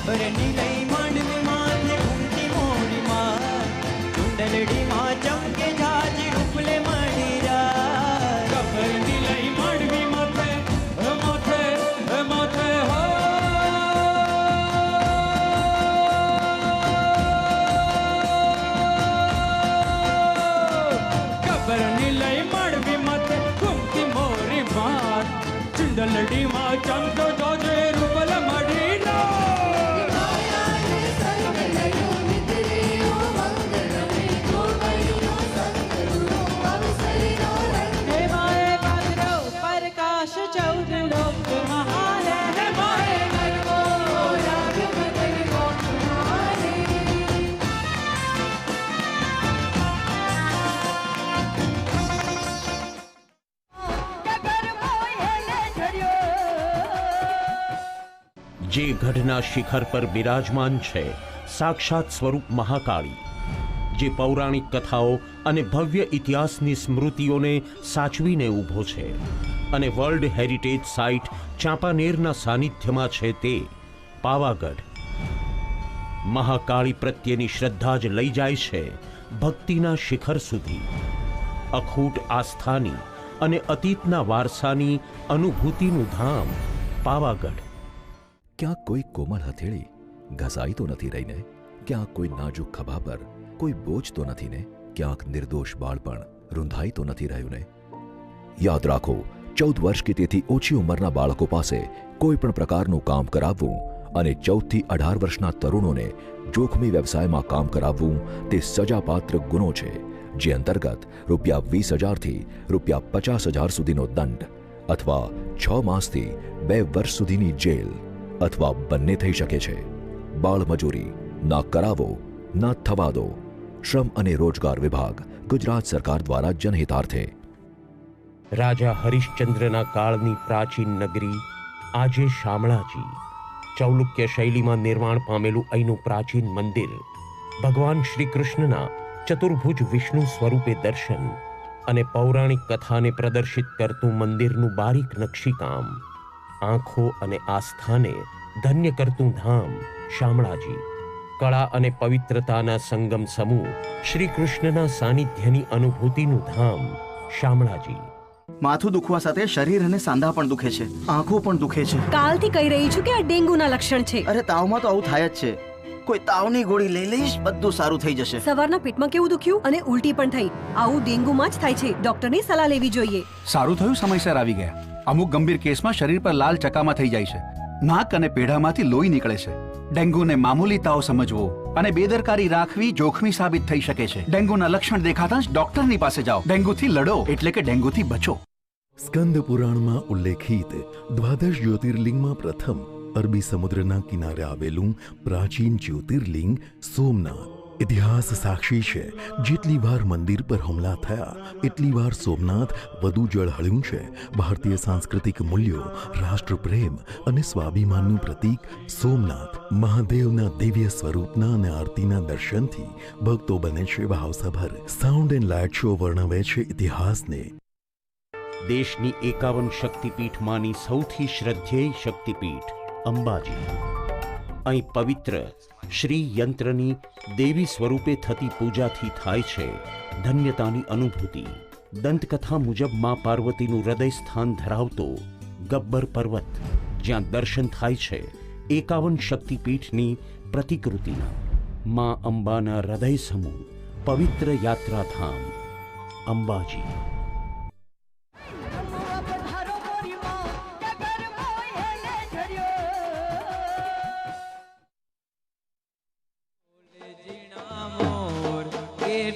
ખબરની લઈ માંડવી માથે ઘૂમતી મોરી માં ચુંડલડી માં ચમકે જાજી રૂપલે મળી રા ખબરની લઈ માંડવી માથે માથે માથે હો ખબરની લઈ માંડવી માથે ઘૂમતી મોરી માં ચુંડલડી માં ચમકે જાજી રૂપલે મળી રા જે ગઢના શિખર પર બિરાજમાન છે સાક્ષાત સ્વરૂપ મહાકાળી, જે પૌરાણિક કથાઓ અને ભવ્ય ઇતિહાસની સ્મૃતિઓને સાચવીને ઊભો છે અને વર્લ્ડ હેરિટેજ સાઇટ ચાંપાનેરના સાનિધ્યમાં છે તે પાવાગઢ. મહાકાળી પ્રત્યેની શ્રદ્ધા જ લઈ જાય છે ભક્તિના શિખર સુધી. અખૂટ આસ્થાની અને અતીતના વારસાની અનુભૂતિનું ધામ પાવાગઢ. ક્યાંક કોઈ કોમળ હથેળી ઘસાઈ તો નથી રહીને? ક્યાંક કોઈ નાજુક ખભા પર કોઈ બોજ તો નથી ને? ક્યાંક નિર્દોષ બાળપણ રૂંધાઈ તો નથી રહ્યું ને? યાદ રાખો, 14 વર્ષ કે તેથી ઓછી ઉંમરના બાળકો પાસે કોઈ પણ પ્રકારનું કામ કરાવવું અને 14 થી 18 વર્ષના તરુણોને જોખમી વ્યવસાયમાં કામ કરાવવું તે સજાપાત્ર ગુનો છે, જે અંતર્ગત ₹20,000 થી ₹50,000 સુધીનો દંડ અથવા 6 માસથી 2 વર્ષ સુધીની જેલ અથવા બંને થઈ શકે છે. બાળમજૂરી ના કરાવો, ના થવા દો. શ્રમ અને રોજગાર વિભાગ, ગુજરાત સરકાર દ્વારા જનહિતાર્થે. રાજા હરિશ્ચંદ્રના કાળની પ્રાચીન નગરી આજે શામળાજી. ચૌલુક્ય શૈલીમાં નિર્માણ પામેલું અહીંનું પ્રાચીન મંદિર ભગવાન શ્રી કૃષ્ણના ચતુર્ભુજ વિષ્ણુ સ્વરૂપે દર્શન અને પૌરાણિક કથાને પ્રદર્શિત કરતું મંદિરનું બારીક નકશીકામ, આંખો અને આસ્થાને ધન્ય કરતું ધામ શામળાજી. કળા અને પવિત્રતાના સંગમ સમૂહ શ્રી કૃષ્ણના સાનિધ્યની અનુભૂતિનું ધામ શામળાજી. માથું દુખવા સાથે શરીર અને સાંધા પણ દુખે છે, આંખો પણ દુખે છે. કાલથી કહી રહી છું કે આ ડેન્ગ્યુના લક્ષણ છે. અરે તાવમાં તો આવું થાય જ છે. કોઈ તાવની ગોળી લઈ લઈશ, બધું સારું થઈ જશે. સવારના પેટમાં કેવું દુખ્યું અને ઉલટી પણ થઈ. આવું ડેન્ગ્યુમાં જ થાય છે. ડોક્ટરની સલાહ લેવી જોઈએ. સારું થયું સમયસર આવી ગયા. અમુક ગંભીર કેસમાં શરીર પર લાલ ચકામા થઈ જાય છે, નાક અને પેઢામાંથી લોહી નીકળે છે. ડેન્ગ્યુને મામૂલી તાવ સમજવો અને બેદરકારી રાખવી જોખમી સાબિત થઈ શકે છે. ડેન્ગ્યુના લક્ષણ દેખાતા જ ડોક્ટરની પાસે જાઓ. ડેન્ગ્યુથી લડો, એટલે કે ડેન્ગ્યુથી બચો. સ્કંદ પુરાણમાં ઉલ્લેખિત દ્વાદશ જ્યોતિર્લિંગમાં પ્રથમ અરબી સમુદ્રના કિનારે આવેલું પ્રાચીન જ્યોતિર્લિંગ સોમનાથ. ઇતિહાસ સાક્ષી છે, જેટલી વાર મંદિર પર હુમલા થયા એટલી વાર સોમનાથ વધુ ઝળહળ્યું છે. ભારતીય સાંસ્કૃતિક મૂલ્યો, રાષ્ટ્રપ્રેમ અને સ્વાભિમાનનું પ્રતીક સોમનાથ મહાદેવના દિવ્ય સ્વરૂપના અને આરતીના દર્શનથી ભક્તો બને છે ભાવસભર. સાઉન્ડ એન્ડ લાઇટ શો વર્ણવે છે ઇતિહાસને. દેશની 51 શક્તિપીઠમાંની સૌથી શ્રદ્ધેય શક્તિપીઠ અંબાજી. અહીં પવિત્ર શ્રી યંત્રની દેવી સ્વરૂપે થતી પૂજાથી થાય છે ધન્યતાની અનુભૂતિ. દંતકથા મુજબ માં પાર્વતીનું હૃદય સ્થાન ધરાવતો ગબ્બર પર્વત, જ્યાં દર્શન થાય છે 51 શક્તિપીઠની પ્રતિકૃતિના. માં અંબાના હૃદય સમૂહ પવિત્ર યાત્રાધામ અંબાજી.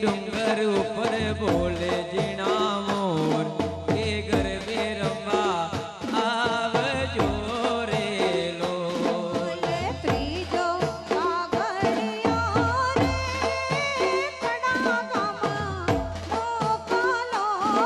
ડુંગર ઉપર બોલે જીણા મોર કે ગરબે રમવા આવજો રે લો. ત્રીજો કાગળિયો રે કડાકામાં મોકલો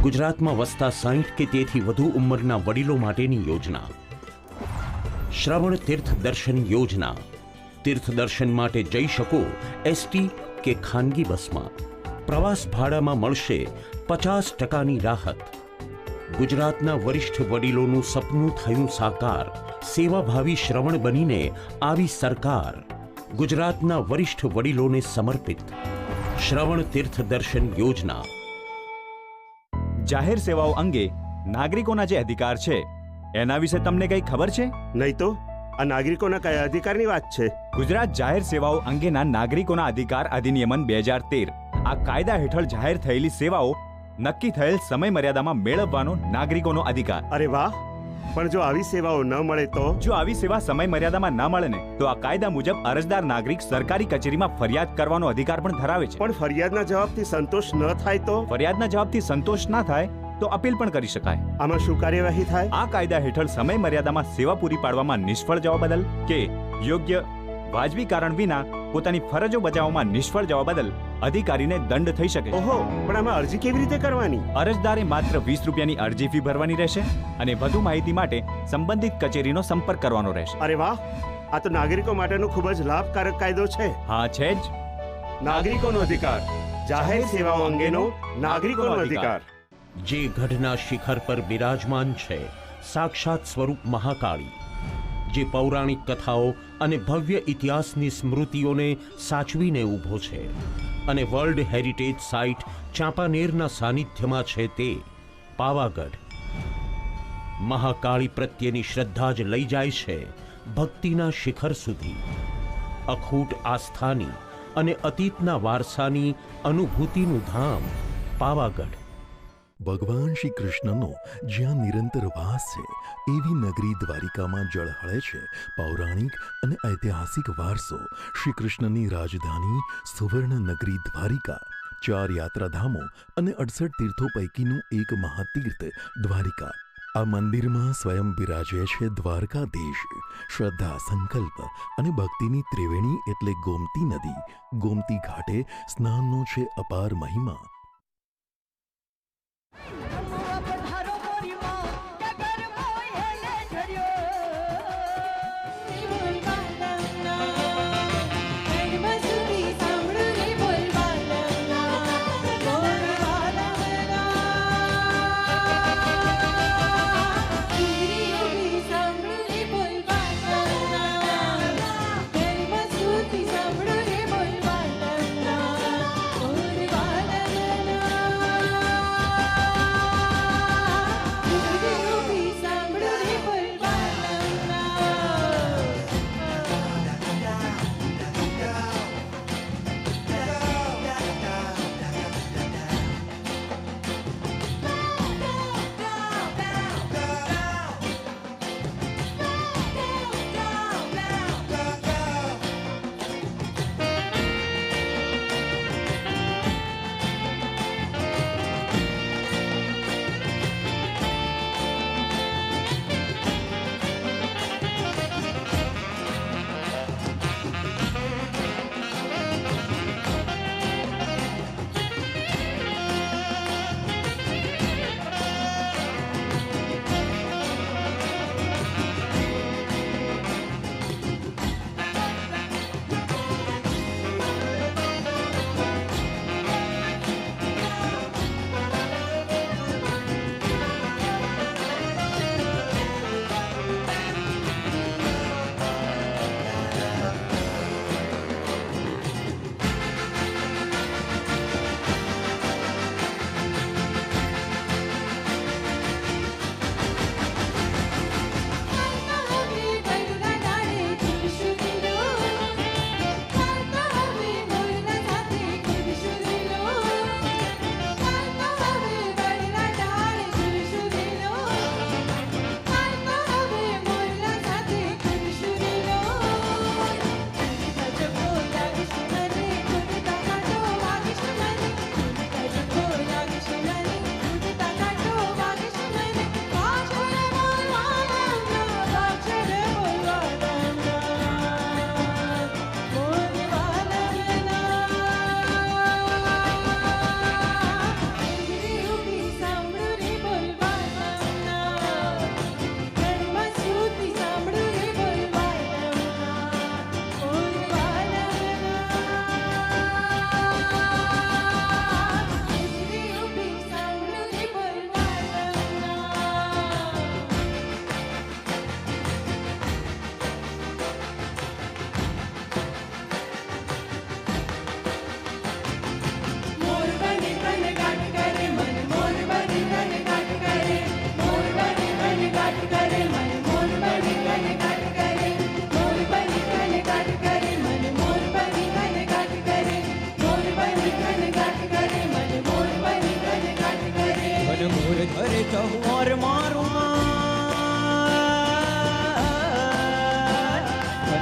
ગુજરાતમાં વસતા 60 કે તેથી વધુ ઉંમરના વડીલો માટેની યોજના શ્રવણ તીર્થ દર્શન યોજના. તીર્થ દર્શન માટે જઈ શકો એસટી કે ખાનગી બસમાં. પ્રવાસ ભાડામાં મળશે 50%ની રાહત. ગુજરાતના વરિષ્ઠ વડીલોનું સપનું થયું સાકાર. સેવાભાવી શ્રવણ બનીને આવી સરકાર. ગુજરાતના વરિષ્ઠ વડીલોને સમર્પિત શ્રવણ તીર્થ દર્શન યોજના. જાહેર સેવાઓ અંગે નાગરિકોના જે અધિકાર છે એના વિશે તમને કંઈ ખબર છે? નહીં તો આ નાગરિકોના કયા અધિકારની વાત છે? ગુજરાત જાહેર સેવાઓ અંગેના નાગરિકોના અધિકાર અધિનિયમન 2013 આ કાયદા હેઠળ જાહેર થયેલી સેવાઓ નક્કી થયેલ સમય મર્યાદામાં મેળવવાનો નાગરિકોનો અધિકાર. અરે વાહ! પણ જો આવી સેવાઓ ન મળે તો? જો આવી સેવા સમય મર્યાદામાં ન મળે ને તો આ કાયદા મુજબ અરજદાર નાગરિક સરકારી કચેરીમાં ફરિયાદ કરવાનો અધિકાર પણ ધરાવે છે. પણ ફરિયાદના જવાબથી સંતોષ ન થાય તો? ફરિયાદના જવાબથી સંતોષ ના થાય તો અપીલ પણ કરી શકાય. આમાં શું કાર્યવાહી થાય? આ કાયદા હેઠળ સમય મર્યાદામાં સેવા પૂરી પાડવામાં નિષ્ફળ જવા બદલ કે યોગ્ય વાજબી કારણ વિના પોતાની ફરજો બજાવવામાં નિષ્ફળ જવા બદલ અધિકારીને દંડ થઈ શકે. ઓહો! પણ આમાં અરજી કેવી રીતે કરવાની? અરજદારે માત્ર 20 રૂપિયાની અરજી ફી ભરવાની રહેશે અને વધુ માહિતી માટે સંબંધિત કચેરીનો સંપર્ક કરવાનો રહેશે. અરે વાહ! આ તો નાગરિકો માટેનો ખૂબ જ લાભકારક કાયદો છે. હા છે જ. નાગરિકોનો અધિકાર, જાહેર સેવાઓ અંગેનો નાગરિકોનો અધિકાર. જે ગઢના શિખર પર બિરાજમાન છે સાક્ષાત સ્વરૂપ મહાકાળી. જે પૌરાણિક કથાઓ અને ભવ્ય ઇતિહાસની સ્મૃતિઓને સાચવીને ઊભો છે અને વર્લ્ડ હેરિટેજ સાઇટ ચાંપાનેરના સાનિધ્યમાં છે તે પાવાગઢ. મહાકાળી પ્રત્યેની શ્રદ્ધા જ લઈ જાય છે ભક્તિના શિખર સુધી. અખૂટ આસ્થાની અને અતીતના વારસાની અનુભૂતિનું ધામ પાવાગઢ. ભગવાન શ્રી કૃષ્ણનો જ્યાં નિરંતર વાસ છે એવી નગરી દ્વારિકામાં ઝળહળે છે પૌરાણિક અને ઐતિહાસિક વારસો. શ્રી કૃષ્ણની રાજધાની સુવર્ણ નગરી દ્વારિકા 4 યાત્રાધામો અને 68 તીર્થો પૈકીનું એક મહાતીર્થ દ્વારિકા. આ મંદિરમાં સ્વયં બિરાજે છે દ્વારકાધીશ. શ્રદ્ધા, સંકલ્પ અને ભક્તિની ત્રિવેણી એટલે ગોમતી નદી. ગોમતી ઘાટે સ્નાનનો છે અપાર મહિમા.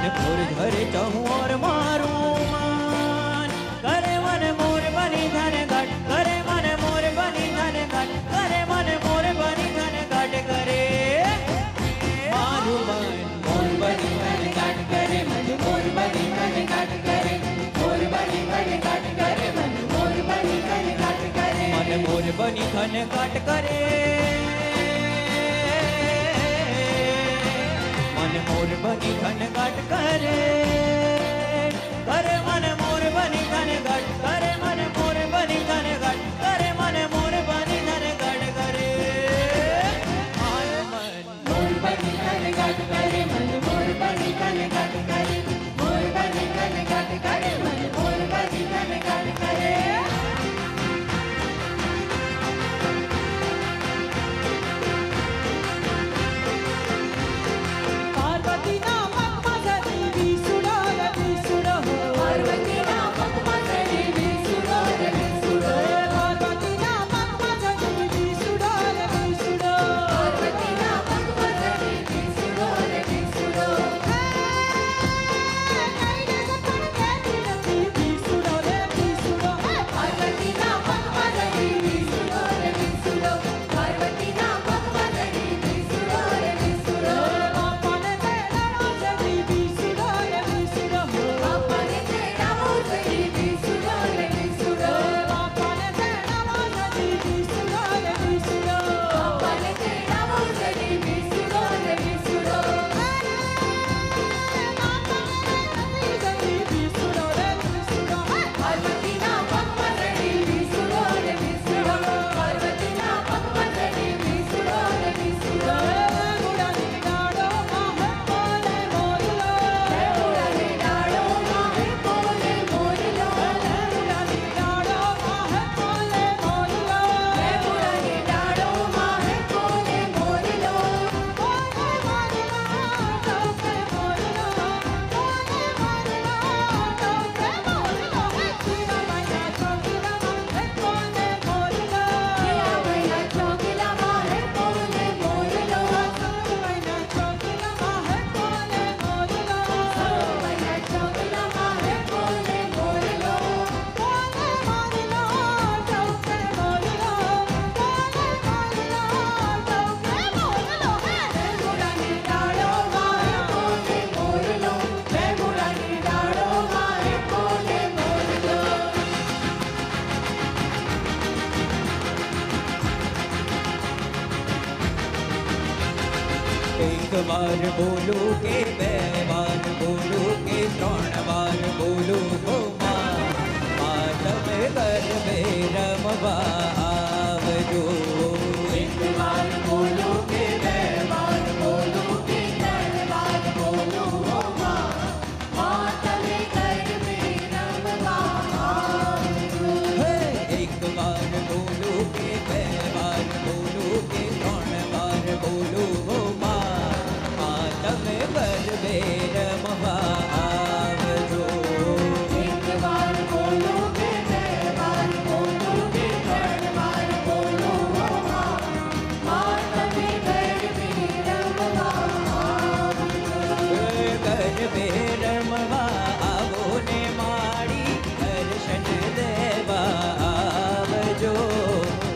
मन मोर धरे चहु और मारू मान करे मन मोर बनी धन घट करे मन मोर बनी धन घट करे मन मोर बनी धन घट करे मारू मन मोर बनी धन घट करे मन मोर बनी धन घट करे मोर बनी धन घट करे मन मोर बनी धन घट करे मन मोर बनी धन घट करे मन मोर बनी धन घट करे करे मन मोर बनी धन घट करे मन मोर बनी धन घट करे मन मोर बनी धन घट करे मन मोर बनी धन घट करे मन मोर बनी धन घट करे मोर बनी धन घट करे मन मोर बनी धन घट करे पार्वती ना मत मजरी भी सुनो रवि सुनो पार्वती ना मत मजरी भी सुनो रवि सुनो पार्वती ना मत मजरी भी सुनो रवि सुनो पार्वती ना मत मजरी भी सुनो रवि सुनो कैसे सपन कहती रही भी सुनो रवि सुनो पार्वती ना मत मजरी भी सुनो रवि सुनो पार्वती ना मत मजरी भी सुनो रवि सुनो पापा ने तेरा मजरी भी सुनो रवि सुनो पापा ने तेरा मजरी भी सुनो रवि सुनो पापा ने तेरा मजरी भी सुनो रवि सुनो पापा ने तेरा मजरी भी सुनो रवि सुनो पार्वती ना मत मजरी भी सुनो रवि सुनो पार्वती ना मत मजरी भी सुनो रवि सुनो मुरारी डाड़ो माहे बोले मोरलो मुरारी डाड़ो माहे बोले मोरलो मुरारी डाड़ो माहे बोले मोरलो मुरारी डाड़ो माहे बोले मोरलो बोले मोरलो टोके मोरलो बोले मोरलो टोके मोरलो सीना मैया चौकीला माहे बोले मोरलो सीना मैया चौकीला माहे बोले मोरलो सब मैया चौकीला माहे बोले मोरलो सब मैया चौकीला माहे बोले मोरलो बोले मोरलो टोके मोरलो बोले मोरलो टोके मोरलो मुरारी डाड़ो माहे बोले मोरलो मुरारी डाड़ो माहे बोले मोरलो एक बार बोलू के बे बार बोलू के त्रण बार बोलू गो माँ તમે ગરબે રમવા આવજો એક વાર બોલો કે બે વાર બોલો કે ત્રણ વાર બોલો હો માં તમે ગરબે રમવા આવજો એક વાર બોલો કે બે વાર બોલો કે ત્રણ વાર બોલો હો માં તમે ગરબે રમવા આવજો એક વાર બોલો કે બે વાર બોલો કે ત્રણ વાર બોલો હો માં તમે ગરબે રમવા આવજો ગરબે રમવા આવો ને માડી દર્શન દેવા આવજો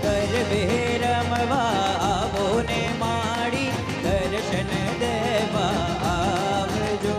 ગરબે રમવા આવો ને માડી દર્શન દેવા આવજો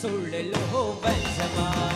सुड़ लो वैसवाने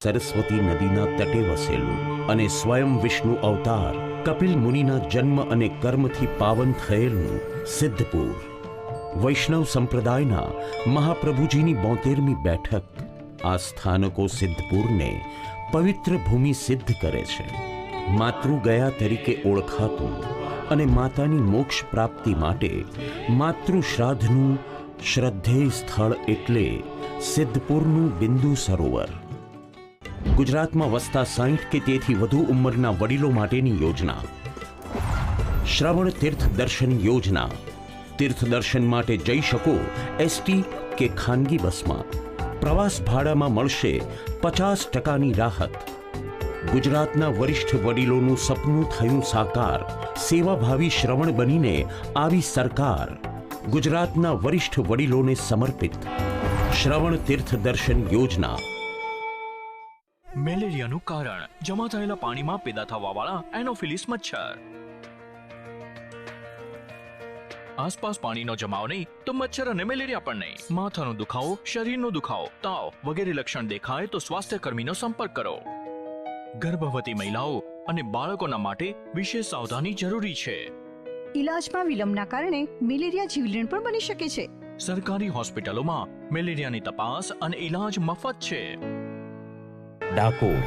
સરસ્વતી નદીના તટે વસેલું અને સ્વયં વિષ્ણુ અવતાર કપિલ મુનિના જન્મ અને કર્મથી પાવન થયેલું સિદ્ધપુર વૈષ્ણવ સંપ્રદાયના મહાપ્રભુજીની 72મી બેઠક આ સ્થાનકો સિદ્ધપુરને પવિત્ર ભૂમિ સિદ્ધ કરે છે. માતૃગયા તરીકે ઓળખાતું અને માતાની મોક્ષ પ્રાપ્તિ માટે માતૃશ્રાદ્ધનું શ્રદ્ધેય સ્થળ એટલે સિદ્ધપુરનું બિંદુ સરોવર. ગુજરાતમાં વસતા 60 કે તેથી વધુ ઉંમરના વડીલો માટેની યોજના શ્રવણ તીર્થ દર્શન યોજના. તીર્થ દર્શન માટે જઈ શકો એસટી કે ખાનગી બસમાં. પ્રવાસ ભાડામાં મળશે 50%ની રાહત. ગુજરાતના વરિષ્ઠ વડીલોનું સપનું થયું સાકાર. સેવાભાવી શ્રવણ બનીને આવી સરકાર ગુજરાતના વરિષ્ઠ વડીલોને સમર્પિત શ્રવણ તીર્થ દર્શન યોજના. મેલેરિયાનું કારણ જમા થયેલા પાણીમાં પેદા થવાવાળા એનોફિલિસ મચ્છર. આસપાસ પાણીનો જમાવ નહીં તો મચ્છર અને મેલેરિયા પણ નહીં. માથાનો દુખાવો, શરીરનો દુખાવો, તાવ વગેરે લક્ષણ દેખાય તો સ્વાસ્થ્ય કર્મીનો સંપર્ક કરો. ગર્ભવતી મહિલાઓ અને બાળકોના માટે વિશેષ સાવધાની જરૂરી છે. ઇલાજમાં વિલંબના કારણે મેલેરિયા જીવલેણ પણ બની શકે છે. સરકારી હોસ્પિટલોમાં મેલેરિયાની તપાસ અને ઇલાજ મફત છે. ડાકોર,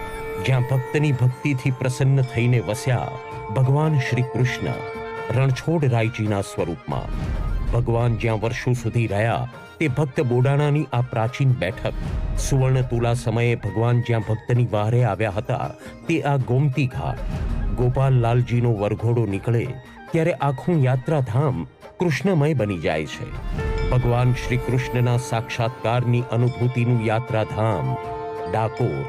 જ્યાં ભક્તની ભક્તિથી પ્રસન્ન થઈને વસ્યા ભગવાન શ્રી કૃષ્ણ રણછોડ રાયજીના સ્વરૂપમાં. ભગવાન જ્યાં વર્ષો સુધી રહ્યા તે ભક્ત બોડાણાની આ પ્રાચીન બેઠક. સુવર્ણ તુલા સમયે ભગવાન જ્યાં ભક્તની વહારે આવ્યા હતા તે આ ગોમતી ઘાટ. ગોપાલલાલજીનો વરઘોડો નીકળે ત્યારે આખું યાત્રાધામ કૃષ્ણમય બની જાય છે. ભગવાન શ્રી કૃષ્ણના સાક્ષાત્કારની અનુભૂતિનું યાત્રાધામ ડાકોર.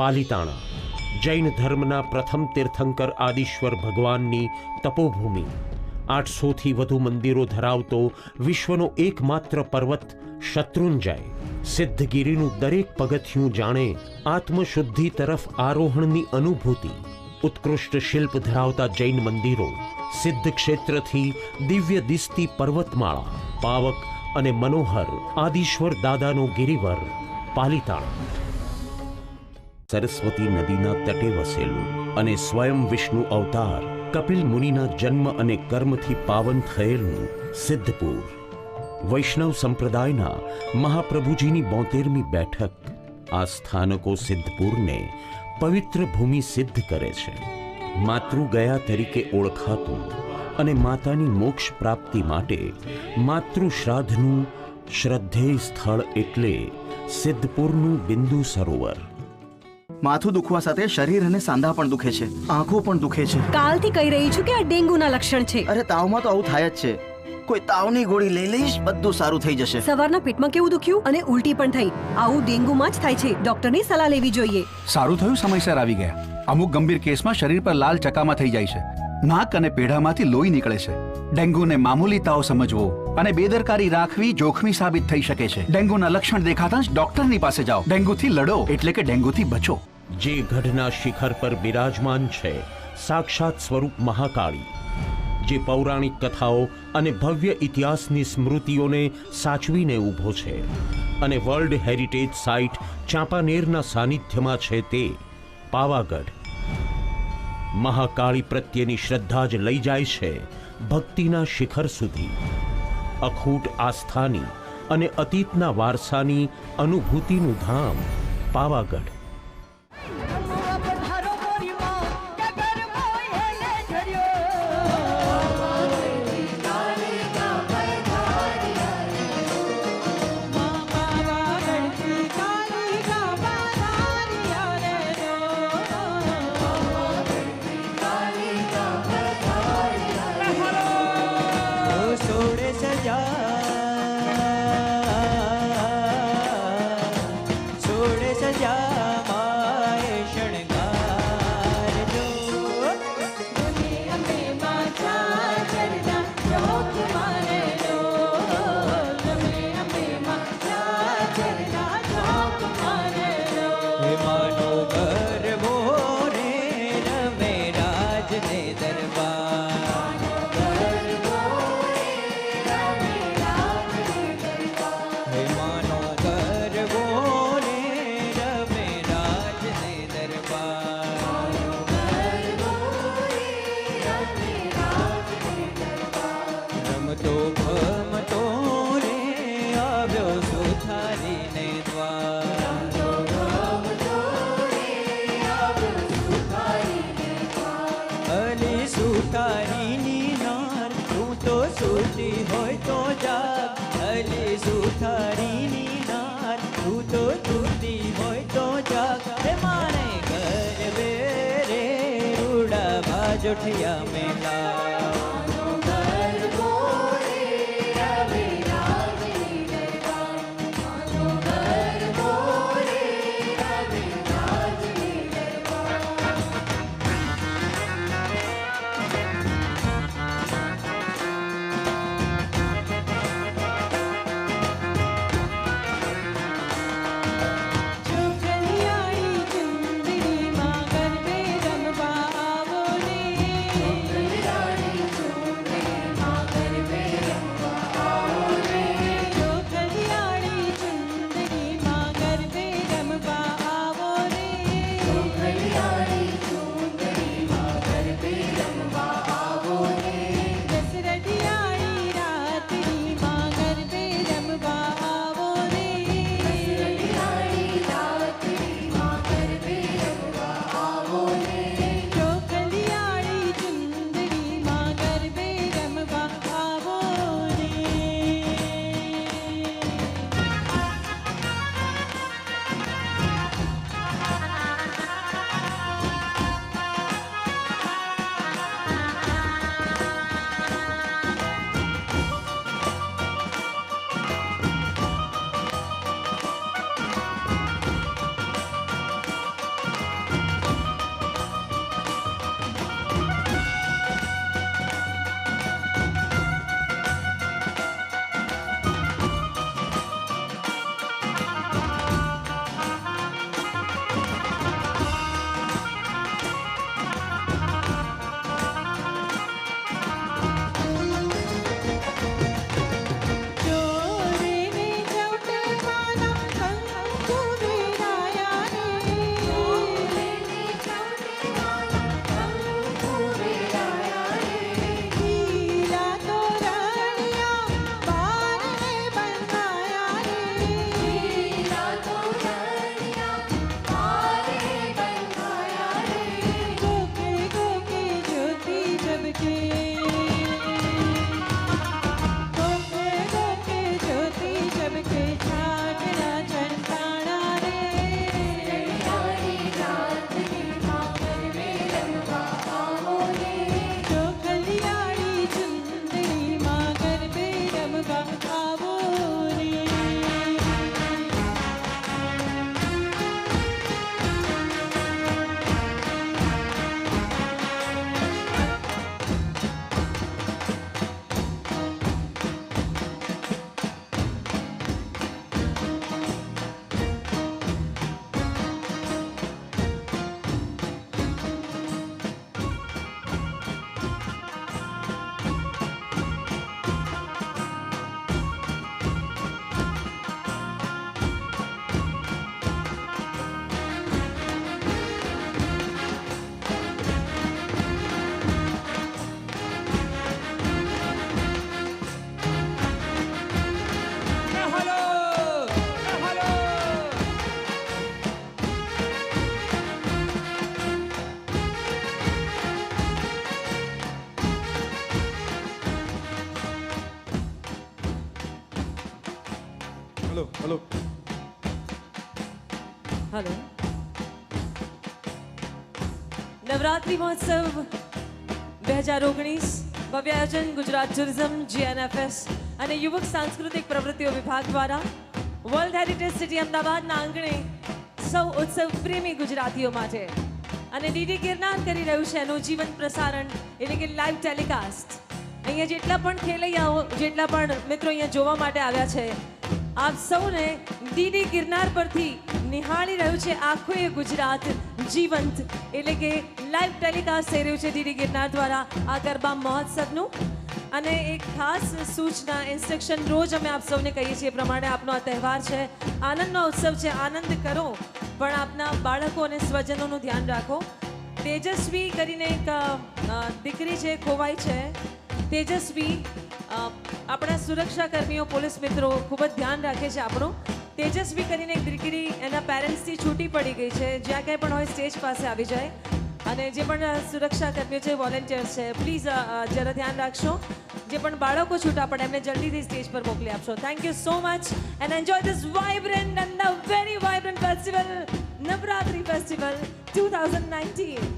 પાલિતાણા જૈન ધર્મના પ્રથમ તીર્થંકર આદિશ્વર ભગવાનની તપોભૂમિ, 800થી વધુ મંદિરો ધરાવતો વિશ્વનો એકમાત્ર પર્વત શત્રુંજય, સિદ્ધગીરીનું દરેક પગથિયું જાણે આત્મશુદ્ધિ તરફ આરોહણની અનુભૂતિ, ઉત્કૃષ્ટ શિલ્પ ધરાવતા જૈન મંદિરો, સિદ્ધ ક્ષેત્રથી દિવ્ય દિસતી પર્વતમાળા, પાવક અને મનોહર આદિશ્વર દાદાનો ગિરિવર પાલિતાણા. સરસ્વતી નદીના તટે વસેલું અને સ્વયં વિષ્ણુ અવતાર કપિલ મુનિના જન્મ અને કર્મથી પાવન થયેલું સિદ્ધપુર, વૈષ્ણવ સંપ્રદાયના મહાપ્રભુજીની 72મી બેઠક. આ સ્થાનકો સિદ્ધપુરને પવિત્ર ભૂમિ સિદ્ધ કરે છે. માતૃગયા તરીકે ઓળખાતું અને માતાની મોક્ષ પ્રાપ્તિ માટે માતૃશ્રાદ્ધનું શ્રદ્ધેય સ્થળ એટલે સિદ્ધપુરનું બિંદુ સરોવર. માથું દુખવા સાથે શરીર અને સાંધા પણ દુખે છે, આંખો પણ દુખે છે. કાલથી કહી રહી છું કે આ ડેન્ગ્યુના લક્ષણ છે. અરે તાવમાં તો આવું થાય જ છે. કોઈ તાવની ગોળી લઈ લઈશ, બધું સારું થઈ જશે. સવારના પેટમાં કેવું દુખ્યું અને ઉલટી પણ થઈ. આવું ડેન્ગ્યુમાં જ થાય છે. ડોક્ટરની સલાહ લેવી જોઈએ. સારું થયું સમયસર આવી ગયા. અમુક ગંભીર કેસમાં શરીર પર લાલ ચકામા થઈ જાય છે, નાક અને પેઢામાંથી લોહી નીકળે છે. ડેન્ગ્યુને મામૂલી તાવ સમજવો અને બેદરકારી રાખવી જોખમી સાબિત થઈ શકે છે. ડેન્ગ્યુના લક્ષણ દેખાતા જ ડોક્ટરની પાસે જાઓ. ડેન્ગ્યુથી લડો એટલે કે ડેન્ગ્યુથી બચો. જે ગઢના શિખર પર બિરાજમાન છે સાક્ષાત સ્વરૂપ મહાકાળી, જે પૌરાણિક કથાઓ અને ભવ્ય ઇતિહાસની સ્મૃતિઓને સાચવીને ઊભો છે અને વર્લ્ડ હેરિટેજ સાઇટ ચાંપાનેરના સાનિધ્યમાં છે તે પાવાગઢ. મહાકાળી પ્રત્યેની શ્રદ્ધા જ લઈ જાય છે ભક્તિના શિખર સુધી. અખૂટ આસ્થાની અને અતીતના વારસાની અનુભૂતિનું ધામ પાવાગઢ. जोठिया मेला Yeah. Hello hello hello Navratri महोत्सव 2019 ભવ્ય આયોજન ગુજરાત ટુરિઝમ GNFS અને યુવક સાંસ્કૃતિક પ્રવૃત્તિઓ વિભાગ દ્વારા વર્લ્ડ હેરિટેજ સિટી અમદાવાદના આંગણે સૌ ઉત્સવ પ્રેમી ગુજરાતીઓ માટે અને ડીડી ગિરનાર કરી રહ્યું છે એનું જીવંત પ્રસારણ એટલે કે લાઈવ ટેલિકાસ્ટ. અહીંયા જેટલા પણ ખેલૈયાઓ જેટલા પણ મિત્રો અહીંયા જોવા માટે આવ્યા છે આપ સૌને ડીડી ગિરનાર પરથી નિહાળી રહ્યું છે આખું એ ગુજરાત જીવંત એટલે કે લાઈવ ટેલિકાસ્ટ થઈ રહ્યું છે ડીડી ગિરનાર દ્વારા આ ગરબા મહોત્સવનું. અને એક ખાસ સૂચના ઇન્સ્ટ્રક્શન રોજ અમે આપ સૌને કહીએ છીએ પ્રમાણે આપનો આ તહેવાર છે, આનંદનો ઉત્સવ છે, આનંદ કરો પણ આપના બાળકો અને સ્વજનોનું ધ્યાન રાખો. તેજસ્વી કરીને એક દીકરી છે ખોવાઈ છે, તેજસ્વી આપણા સુરક્ષા કર્મીઓ પોલીસ મિત્રો ખૂબ જ ધ્યાન રાખે છે આપણું. તેજસ્વી કરીને એક દીકરી એના પેરેન્ટ્સથી છૂટી પડી ગઈ છે, જ્યાં કંઈ પણ હોય સ્ટેજ પાસે આવી જાય. અને જે પણ સુરક્ષા કર્મીઓ છે વોલેન્ટિયર્સ છે પ્લીઝ જરા ધ્યાન રાખશો. જે પણ બાળકો છૂટા પડે એમને જલ્દીથી સ્ટેજ પર મોકલી આપશો. Thank you so much and enjoy this vibrant and the very vibrant festival Navratri festival 2019.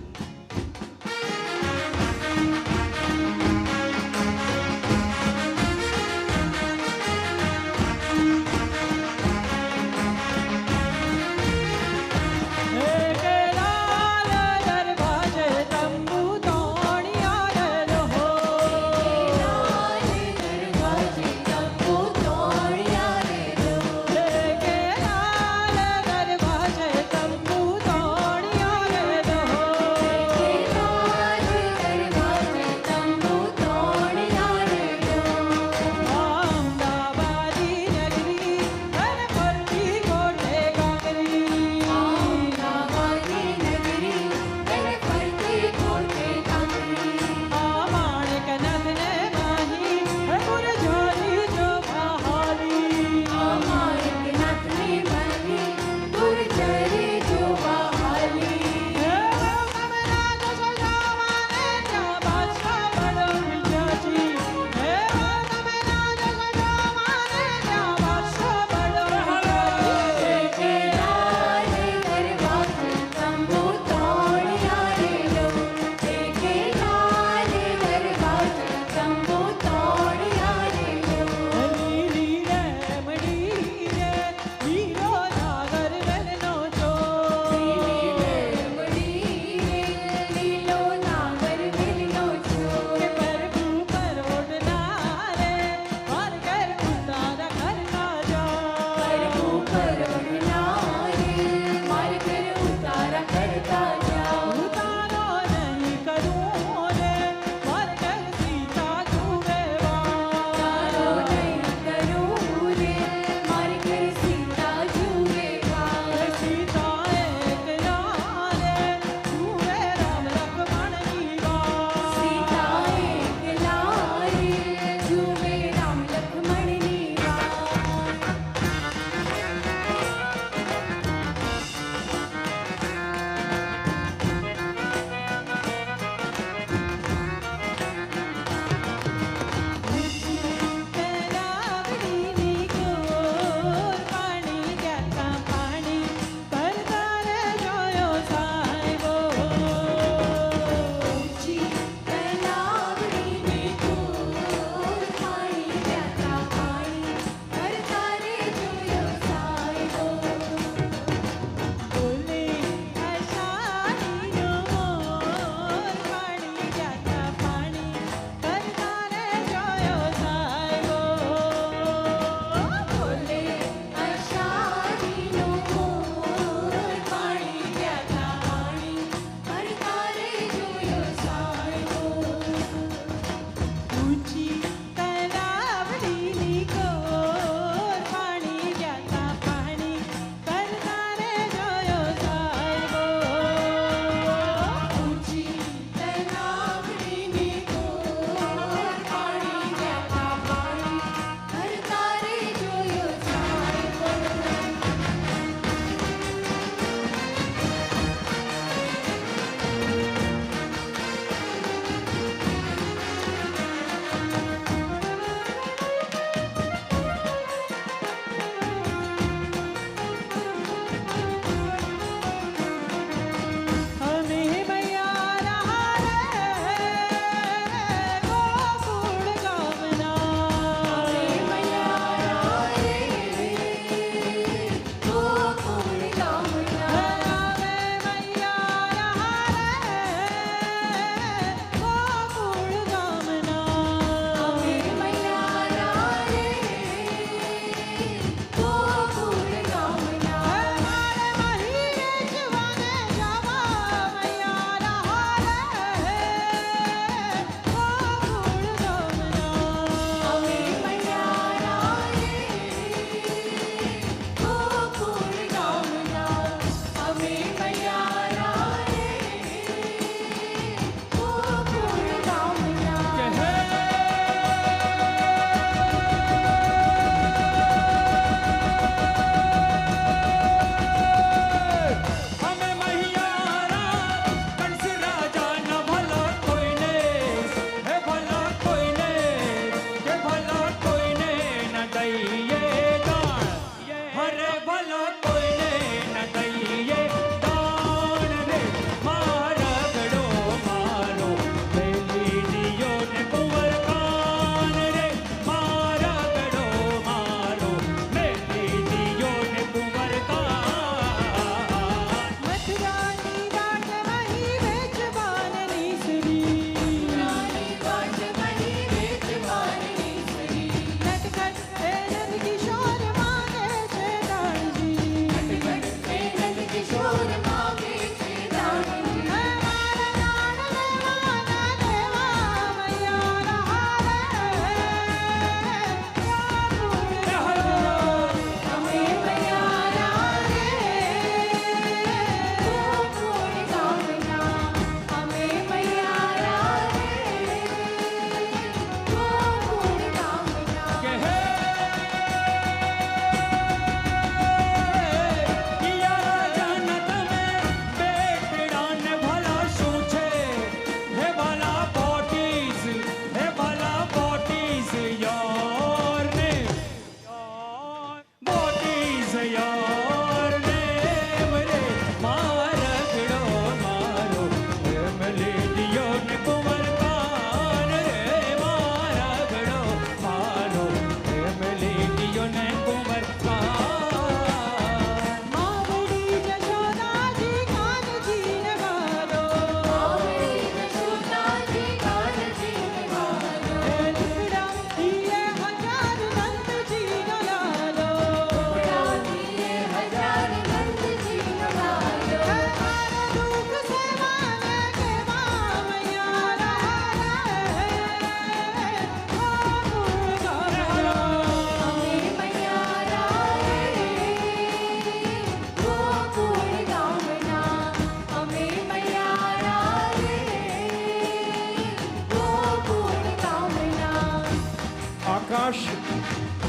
આકાશ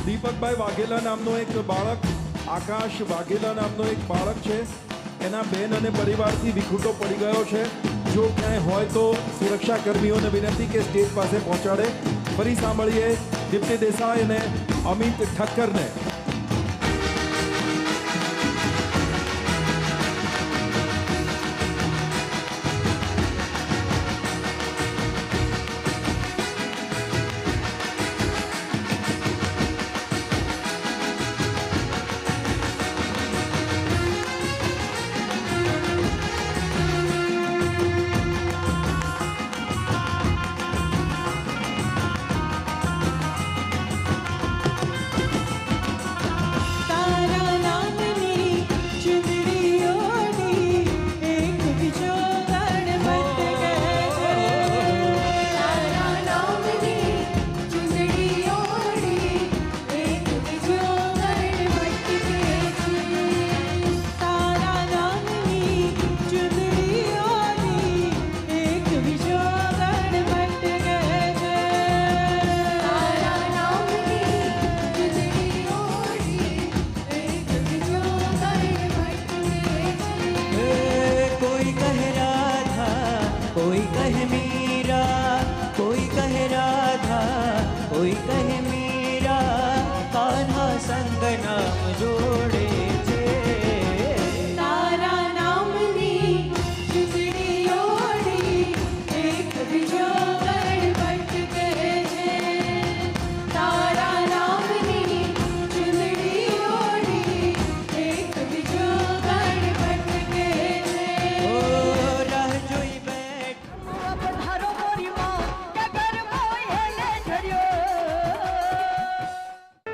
દીપકભાઈ વાઘેલા નામનો એક બાળક આકાશ વાઘેલા નામનો એક બાળક છે, એના બેન અને પરિવારથી વિખૂટો પડી ગયો છે. જો ક્યાંય હોય તો સુરક્ષા કર્મીઓને વિનંતી કે સ્ટેજ પાસે પહોંચાડે. ફરી સાંભળીએ દીપ્તિ દેસાઈ અને અમિત ઠક્કરને.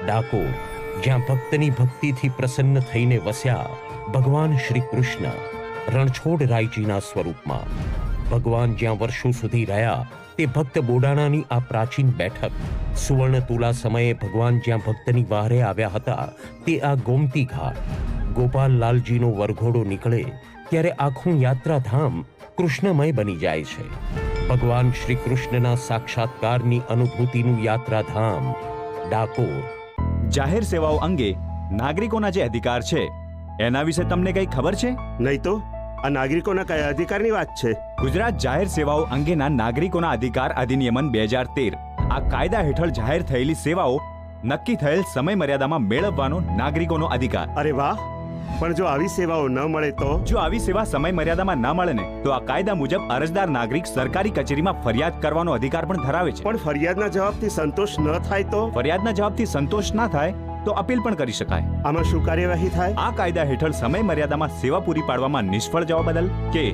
ડાકોર, જ્યાં ભક્તની ભક્તિથી પ્રસન્ન થઈને વસ્યા ભગવાન શ્રી કૃષ્ણ રણછોડ રાયજીના સ્વરૂપમાં. ભગવાન જ્યાં વર્ષો સુધી રહ્યા તે ભક્ત બોડાણાની આ પ્રાચીન બેઠક. સુવર્ણ તુલા સમયે ભગવાન જ્યાં ભક્તની વહારે આવ્યા હતા તે આ ગોમતી ઘાટ. ગોપાલલાલજીનો વરઘોડો નીકળે ત્યારે આખું યાત્રાધામ કૃષ્ણમય બની જાય છે. ભગવાન શ્રી કૃષ્ણના સાક્ષાત્કારની અનુભૂતિનું યાત્રાધામ ડાકોર. જાહેર સેવાઓ અંગે નાગરિકોના જે અધિકાર છે એના વિશે તમને કઈ ખબર છે? નહીં તો આ નાગરિકોના કયા અધિકારની વાત છે? ગુજરાત જાહેર સેવાઓ અંગેના નાગરિકોના અધિકાર અધિનિયમન 2013 આ કાયદા હેઠળ જાહેર થયેલી સેવાઓ નક્કી થયેલ સમય મર્યાદામાં મેળવવાનો નાગરિકોનો અધિકાર. અરે વાહ! પણ જો આવી સેવાઓ ન મળે તો? જો આવી સેવા સમય મર્યાદામાં ના મળે ને તો આ કાયદા મુજબ અરજદાર નાગરિક સરકારી કચેરીમાં ફરિયાદ કરવાનો અધિકાર પણ ધરાવે છે. પણ ફરિયાદના જવાબથી સંતોષ ન થાય તો? ફરિયાદના જવાબથી સંતોષ ના થાય તો અપીલ પણ કરી શકાય. આમાં શું કાર્યવાહી થાય? આ કાયદા હેઠળ સમય મર્યાદામાં સેવા પૂરી પાડવામાં નિષ્ફળ જવા બદલ કે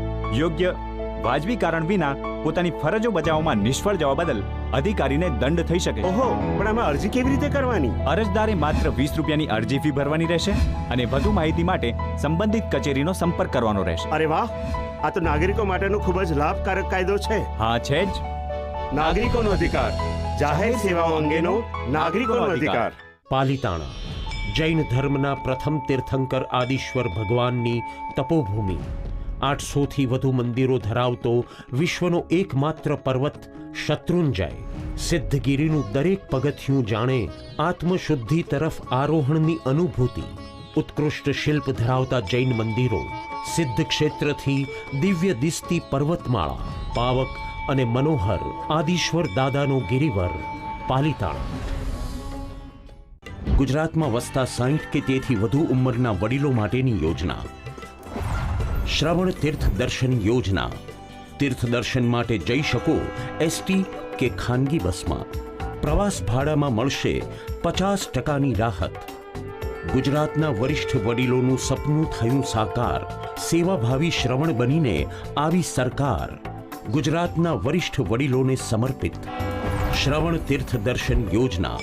યોગ્ય વાજબી કારણ વિના પોતાની ફરજો બજાવવામાં નિષ્ફળ જવા બદલ અધિકારીને દંડ થઈ શકે. ઓહો, પણ આમાં અરજી કેવી રીતે કરવાની? અરજદારે માત્ર 20 રૂપિયાની અરજી ફી ભરવાની રહેશે અને વધુ માહિતી માટે સંબંધિત કચેરીનો સંપર્ક કરવાનો રહેશે. અરે વાહ! આ તો નાગરિકો માટેનો ખૂબ જ લાભકારક કાયદો છે. હા, છે જ. નાગરિકોનો અધિકાર, જાહેર સેવાઓ અંગેનો નાગરિકોનો અધિકાર. પાલિતાણા, જૈન ધર્મના પ્રથમ તીર્થંકર આદિશ્વર ભગવાનની તપોભૂમિ. 800થી વધુ મંદિરો ધરાવતો વિશ્વનો એકમાત્ર પર્વત શત્રુંજય. સિદ્ધગીરીનું દરેક પગથિયું જાણે આત્મશુદ્ધિ તરફ આરોહણની અનુભૂતિ. ઉત્કૃષ્ટ શિલ્પ ધરાવતા જૈન મંદિરો, સિદ્ધ ક્ષેત્રથી દિવ્ય દિસતી પર્વતમાળા, પાવક અને મનોહર આદિશ્વર દાદાનો ગિરિવર પાલિતાણા. ગુજરાતમાં વસતા 60 કે તેથી વધુ ઉંમરના વડીલો માટેની યોજના શ્રવણ તીર્થ દર્શન યોજના. તીર્થ દર્શન માટે જઈ શકો એસટી કે ખાનગી બસમાં. પ્રવાસ ભાડામાં મળશે 50%ની રાહત. ગુજરાતના વરિષ્ઠ વડીલોનું સપનું થયું સાકાર. સેવાભાવી શ્રવણ બનીને આવી સરકાર ગુજરાતના વરિષ્ઠ વડીલોને સમર્પિત. શ્રવણ તીર્થ દર્શન યોજના.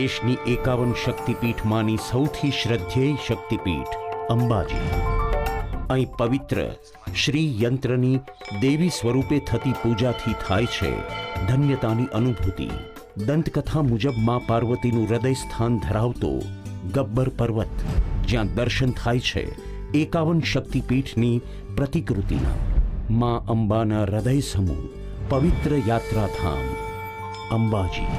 દેશની 51 શક્તિપીઠમાંની સૌથી શ્રદ્ધેય શક્તિપીઠ અંબાજી. અહીં પવિત્ર શ્રી યંત્રની દેવી સ્વરૂપે થતી પૂજાથી થાય છે ધન્યતાની અનુભૂતિ. દંતકથા મુજબ માં પાર્વતીનું હૃદય સ્થાન ધરાવતો ગબ્બર પર્વત, જ્યાં દર્શન થાય છે 51 શક્તિપીઠની પ્રતિકૃતિના. માં અંબાના હૃદય સમૂહ પવિત્ર યાત્રાધામ અંબાજી.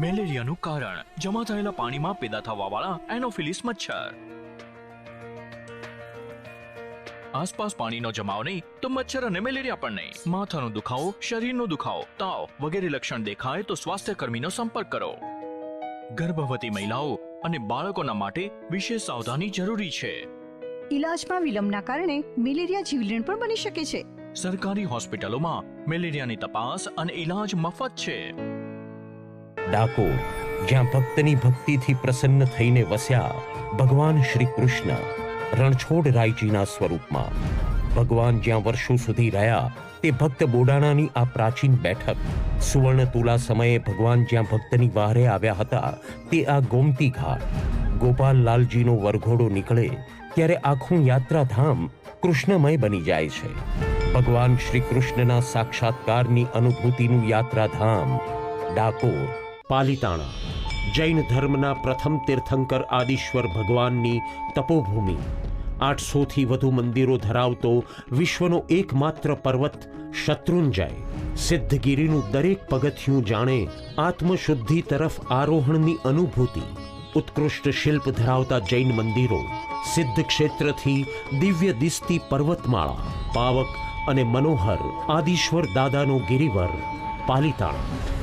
મેલેરિયાનું કારણ જમા થયેલા પાણીમાં પેદા થવાવાળા એનોફિલિસ મચ્છર. આસપાસ પાણીનો જમાવ નહીં તો મચ્છર અને મેલેરિયા પણ નહીં. માથાનો દુખાવો, શરીરનો દુખાવો, તાવ વગેરે લક્ષણ દેખાય તો સ્વાસ્થ્ય કર્મીનો સંપર્ક કરો. ગર્ભવતી મહિલાઓ અને બાળકોના માટે વિશેષ સાવધાની જરૂરી છે. ઇલાજમાં વિલંબના કારણે મેલેરિયા જીવલેણ પણ બની શકે છે. સરકારી હોસ્પિટલોમાં મેલેરિયાની તપાસ અને ઇલાજ મફત છે. ડાકોર, જ્યાં ભક્તની ભક્તિથી પ્રસન્ન થઈને વસ્યા ભગવાન શ્રી કૃષ્ણ રણછોડ રાયજીના સ્વરૂપમાં. ભગવાન જ્યાં વર્ષો સુધી રહ્યા તે ભક્ત બોડાણાની આ પ્રાચીન બેઠક. સુવર્ણ તુલા સમયે ભગવાન જ્યાં ભક્તની વહારે આવ્યા હતા તે આ ગોમતી ઘાટ. ગોપાલલાલજીનો વરઘોડો નીકળે ત્યારે આખું યાત્રાધામ કૃષ્ણમય બની જાય છે. ભગવાન શ્રી કૃષ્ણના સાક્ષાત્કારની અનુભૂતિનું યાત્રાધામ ડાકોર. પાલિતાણા, જૈન ધર્મના પ્રથમ તીર્થંકર આદિશ્વર ભગવાનની તપોભૂમિ. 800થી વધુ મંદિરો ધરાવતો વિશ્વનો એકમાત્ર પર્વત શત્રુંજય. સિદ્ધગીરીનું દરેક પગથિયું જાણે આત્મશુદ્ધિ તરફ આરોહણની અનુભૂતિ. ઉત્કૃષ્ટ શિલ્પ ધરાવતા જૈન મંદિરો, સિદ્ધ ક્ષેત્રથી દિવ્ય દિસતી પર્વતમાળા, પાવક અને મનોહર આદિશ્વર દાદાનો ગિરિવર પાલિતાણા.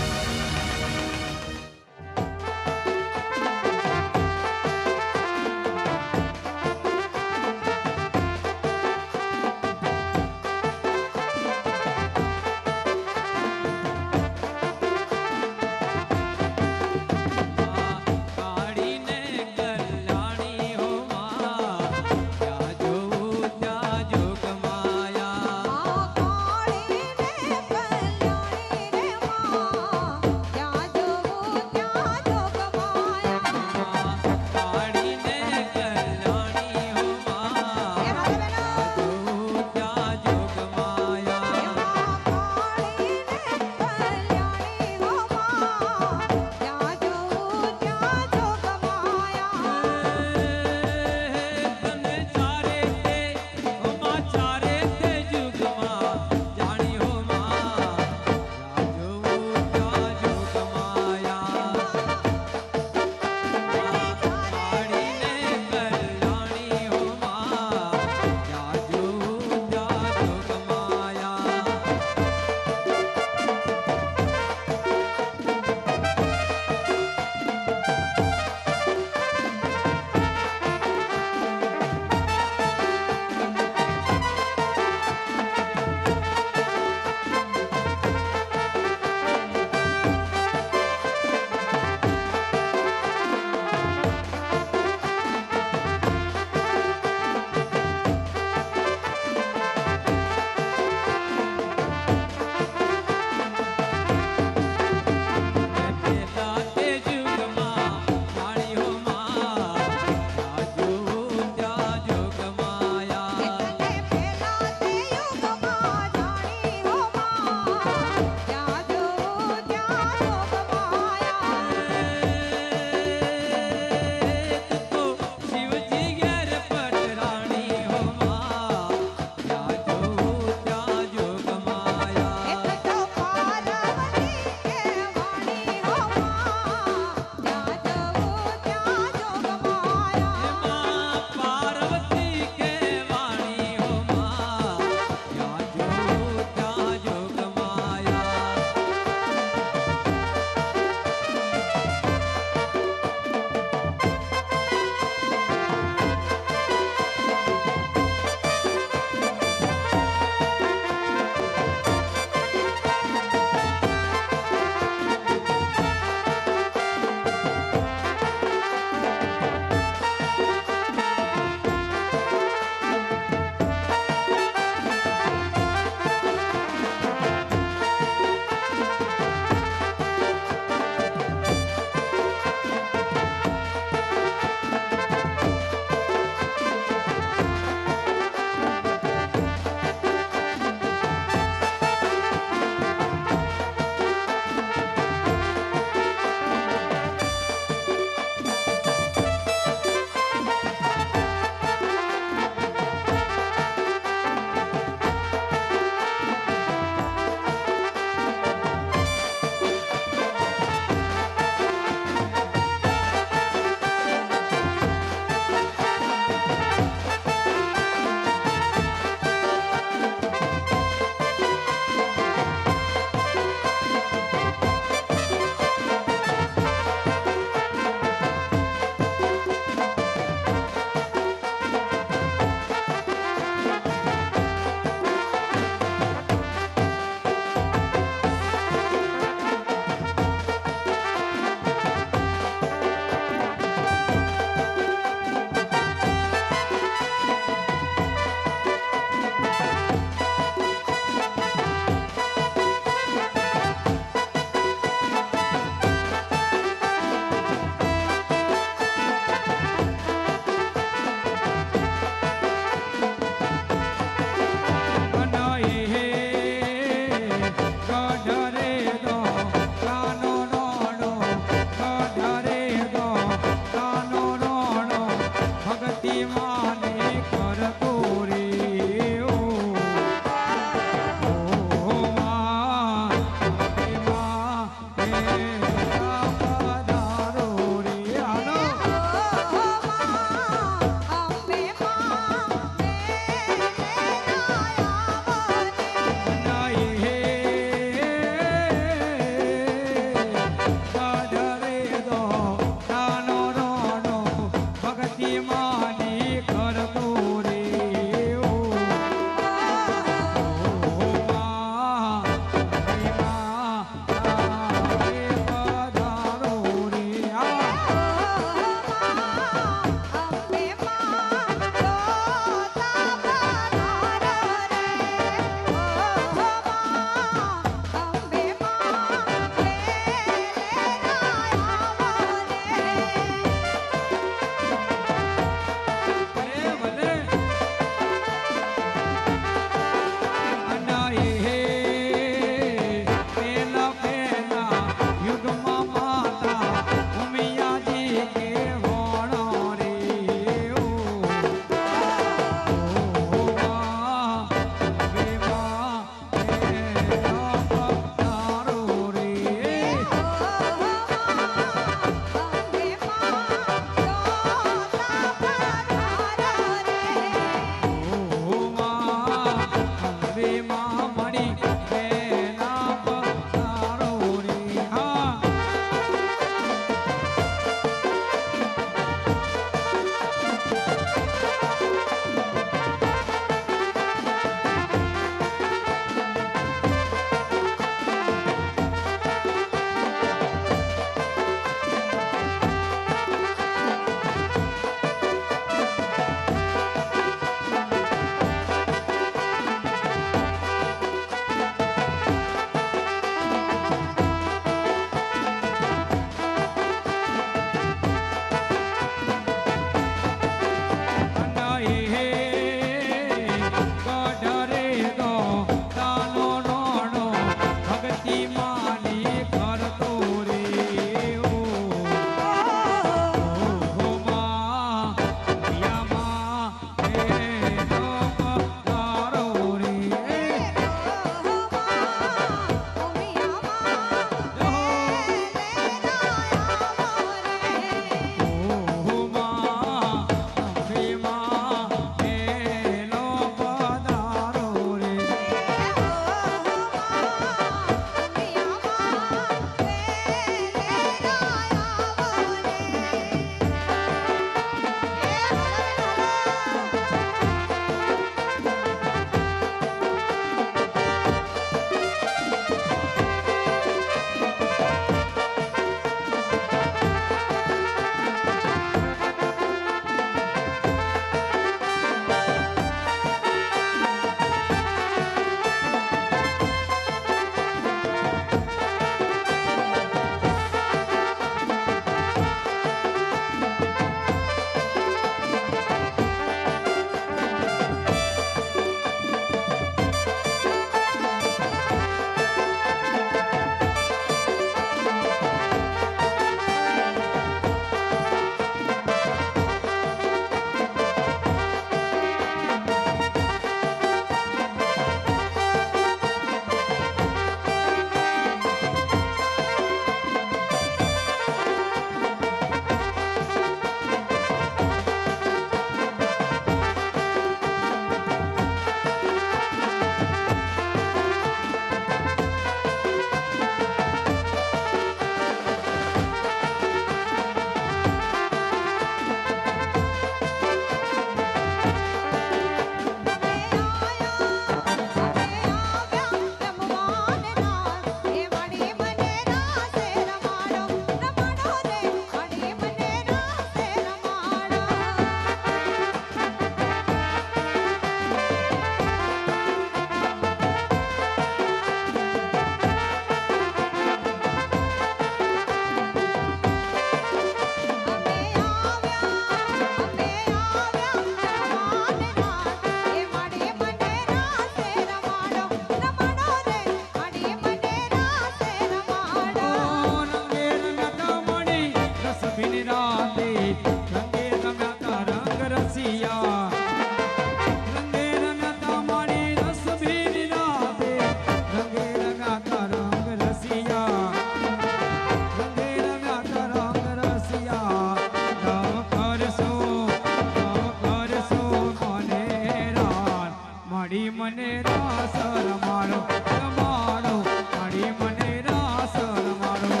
માડી મને રાસ રમાડો રમાડો માડી મને રાસ રમાડો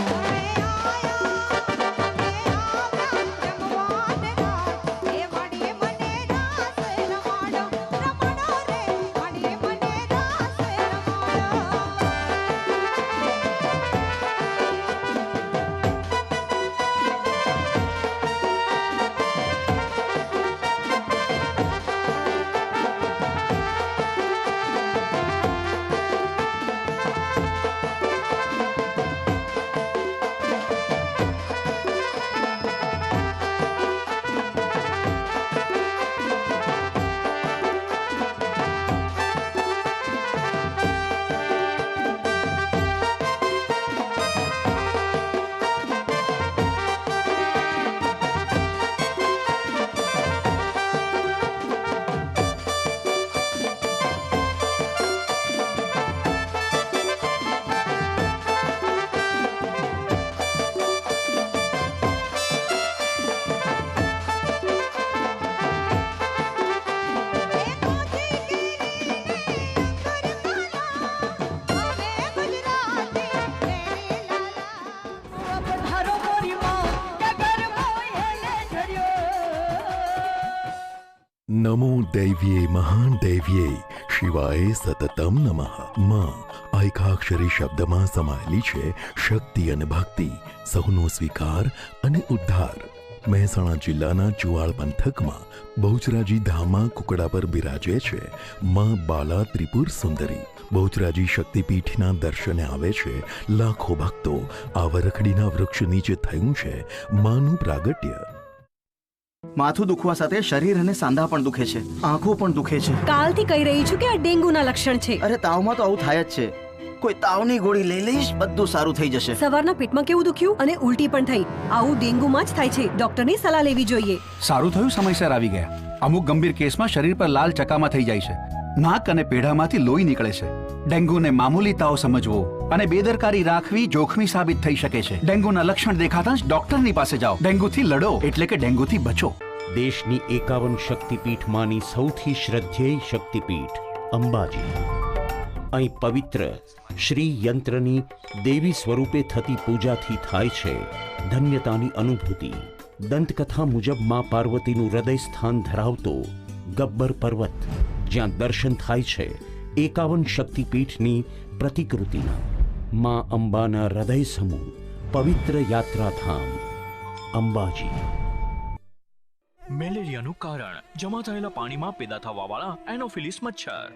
નમો દૈવ્યે મહાન દૈવ્યે શિવાય સતતમ નમઃ. માં આ એકાક્ષરી શબ્દમાં સમાયેલી છે શક્તિ અને ભક્તિ, સહુનો સ્વીકાર અને ઉદ્ધાર. મહેસાણા જિલ્લાના ચુવાડ પંથકમાં બહુચરાજી ધામમાં કુકડા પર બિરાજે છે માં બાલા ત્રિપુર સુંદરી. બહુચરાજી શક્તિપીઠના દર્શને આવે છે લાખો ભક્તો. આ વરખડીના વૃક્ષ નીચે થયું છે માનું પ્રાગટ્ય. માથું દુખવા સાથે શરીર અને સાંધા પણ દુખે છે, આંખો પણ દુખે છે. કાલથી કહી રહી છું કે આ ડેન્ગ્યુના લક્ષણ છે. અરે તાવમાં તો આવું થાય જ છે. કોઈ તાવની ગોળી લઈ લઈશ, બધું સારું થઈ જશે. સવારના પેટમાં કેવું દુખ્યું અને ઉલટી પણ થઈ. આવું ડેન્ગ્યુમાં જ થાય છે. ડોક્ટરની સલાહ લેવી જોઈએ. સારું થયું સમયસર આવી ગયા. અમુક ગંભીર કેસમાં શરીર પર લાલ ચકામા થઈ જાય છે, નાક અને પેઢામાંથી લોહી નીકળે છે. ડેન્ગ્યુને મામૂલી તાવ સમજવો અને બેદરકારી રાખવી જોખમી સાબિત થઈ શકે છે. ડેન્ગ્યુના લક્ષણ દેખાતા જ ડોક્ટરની પાસે જાઓ. ડેન્ગ્યુથી લડો એટલે કે ડેન્ગ્યુથી બચો. દેશની 51 શક્તિપીઠમાંની સૌથી શ્રદ્ધેય શક્તિપીઠ અંબાજી. અહીં પવિત્ર શ્રી યંત્રની દેવી સ્વરૂપે થતી પૂજાથી થાય છે ધન્યતાની અનુભૂતિ. દંતકથા મુજબ માં પાર્વતીનું હૃદય સ્થાન ધરાવતો ગબ્બર પર્વત, જ્યાં દર્શન થાય છે 51 શક્તિપીઠની પ્રતિકૃતિના. માં અંબાના હૃદય સમૂહ પવિત્ર યાત્રાધામ અંબાજી. મેલેરિયાનું કારણ જમા થયેલા પાણીમાં પેદા થવાવાળા એનોફિલિસ મચ્છર.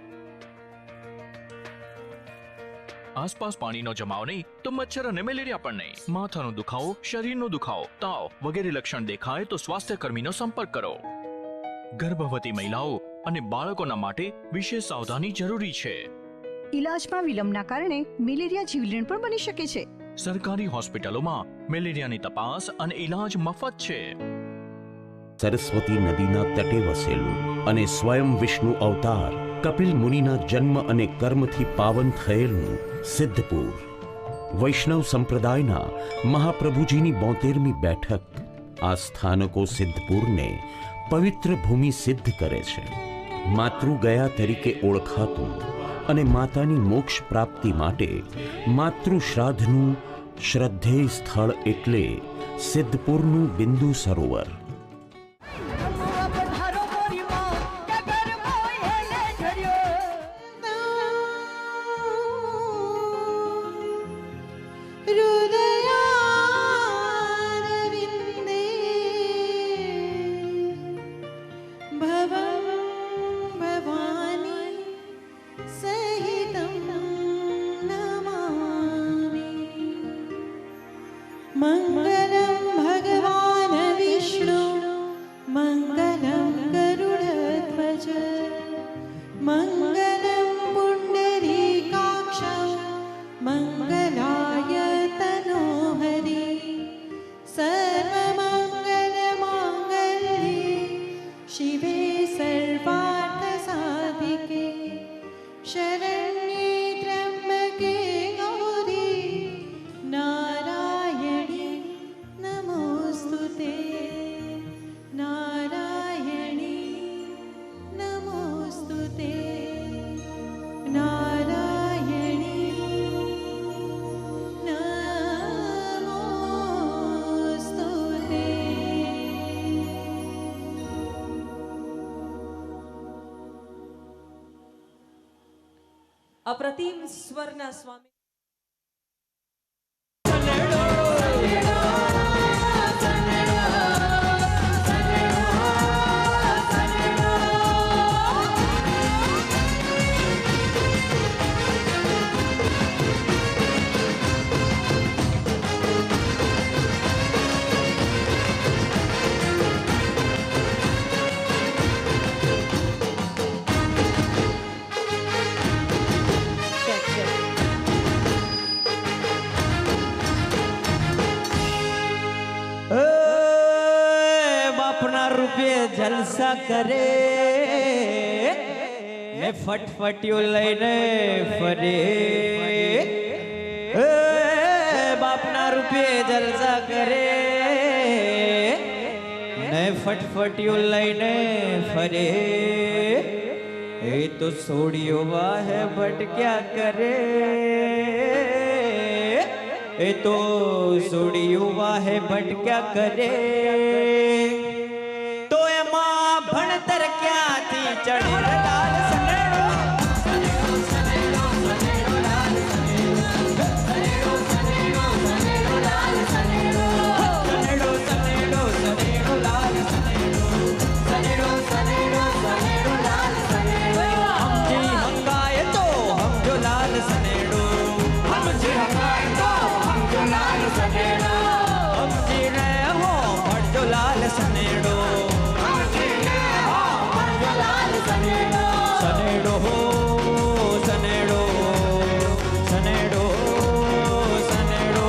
આસપાસ પાણીનો જમાવ નહીં તો મચ્છર અને મેલેરિયા પણ નહીં. માથાનો દુખાવો, શરીરનો દુખાવો, તાવ વગેરે લક્ષણ દેખાય તો સ્વાસ્થ્ય કર્મીનો સંપર્ક કરો. ગર્ભવતી મહિલાઓ અને બાળકોના માટે વિશેષ સાવધાની જરૂરી છે. ઇલાજમાં વિલંબના કારણે મેલેરિયા જીવલેણ પણ બની શકે છે. સરકારી હોસ્પિટલોમાં મેલેરિયાની તપાસ અને ઇલાજ મફત છે. સરસ્વતી નદીના તટે વસેલું અને સ્વયં વિષ્ણુ અવતાર કપિલ મુનિના જન્મ અને કર્મથી પાવન થયેલું સિદ્ધપુર. વૈષ્ણવ સંપ્રદાયના મહાપ્રભુજીની 72મી બેઠક. આ સ્થાનકો સિદ્ધપુરને પવિત્ર ભૂમિ સિદ્ધ કરે છે. માતૃગયા તરીકે ઓળખાતું અને માતાની મોક્ષ પ્રાપ્તિ માટે માતૃ શ્રાદ્ધનું શ્રદ્ધેય સ્થળ એટલે સિદ્ધપુરનું બિંદુ સરોવર. મંગલમ ભગવાન વિષ્ણુ મંગલમ ગરુડધ્વજ મંગલમ પુંડરીકાક્ષ મંગલાય તનોહરી સર્વમંગલ માંગલ્યે શિવે સર્વાર્થ સાધિકે શરણ્યે ત્ર્યંબકે ગૌરી નારાયણી નમોસ્તુતે નારાયણી નમોસ્તુતે. અપ્રતિમ સ્વરના સ્વામી બાપના રૂપિયે જલસા કરે ને ફટફટિયું લઈને ફરે બાપના રૂપિયે જલસા કરે ને ફટફટિયું લઈને ફરે એ તો સોડિયો વાહે ભટક્યા કરે એ તો સોડિયું વાહે ભટક્યા કરે તો એમાં ભણતર ક્યાંથી ચડે લાલ સનેડો સનેડો સનેડો સનેડો લાલ સનેડો સનેડો સનેડો સનેડો લાલ સનેડો સનેડો સનેડો સનેડો લાલ સનેડો સનેડો સનેડો સનેડો લાલ સનેડો હમજી હંગાય તો હમજો લાલ સનેડો હમજી હંગાય તો હમજો લાલ સનેડો હમજી રે હો ભણજો લાલ સનેડો સનેડો હો સનેડો સનેડો સનેડો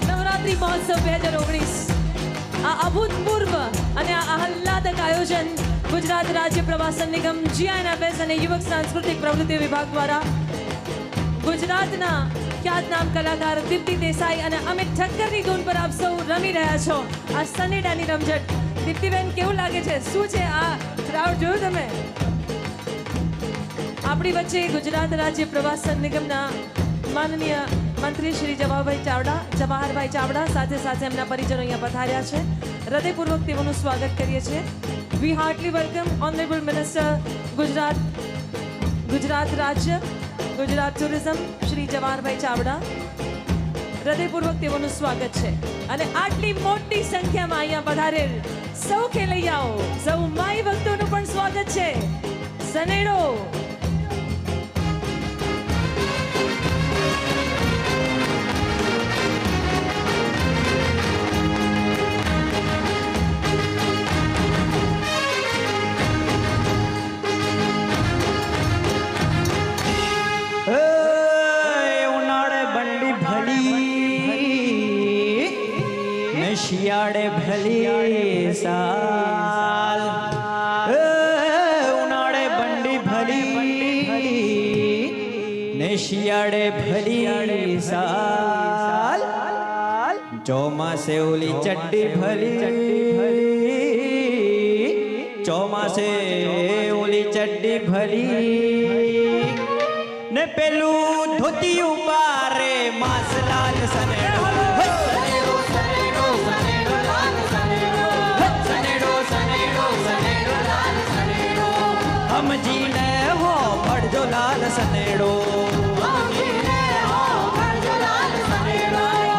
નવરાત્રી મહોત્સવ 2019 આ અભૂતપૂર્વ અને આ આહલાદક આયોજન ગુજરાત રાજ્ય પ્રવાસન નિગમ GNFS અને યુવક સાંસ્કૃતિક પ્રવૃત્તિ વિભાગ દ્વારા ગુજરાતના ખ્યાતનામ કલાકાર દીપ્તિ દેસાઈ અને અમિત ઠક્કરની ધૂન પર આપ સૌ રમી રહ્યા છો આ સનેડાની રમઝટ. દીપ્તિબેન કેવું લાગે છે? શું છે આ ક્રાઉડ જોયું તમે? આપણી વચ્ચે ગુજરાત રાજ્ય પ્રવાસન નિગમના માનનીય મંત્રી શ્રી જવાહરભાઈ ચાવડા સાથે સાથે એમના પરિજનો અહીંયા પધાર્યા છે. હૃદયપૂર્વક તેઓનું સ્વાગત કરીએ છીએ. વી હાર્ટલી વેલકમ ઓનરેબલ મિનિસ્ટર ગુજરાત રાજ્ય ગુજરાત ટુરિઝમ શ્રી જવાહરભાઈ ચાવડા. હૃદયપૂર્વક તેઓનું સ્વાગત છે અને આટલી મોટી સંખ્યામાં અહીંયા પધારેલ સૌ ખેલૈયાઓ સૌ માઈ ભક્તોનું પણ સ્વાગત છે. સનેડો શિયાળે ભલી સાલ ઉનાળે બંડી ભલી ને શિયાળે ભલી સાલ ચોમાસે ઓલી ચડ્ડી ભલી ચોમાસે ઓલી ચડ્ડી ભલી ને પેલું ધોતી ઉપારે માસલાલ સનેડો સમજીને હો ભણજો લાલ સનેડો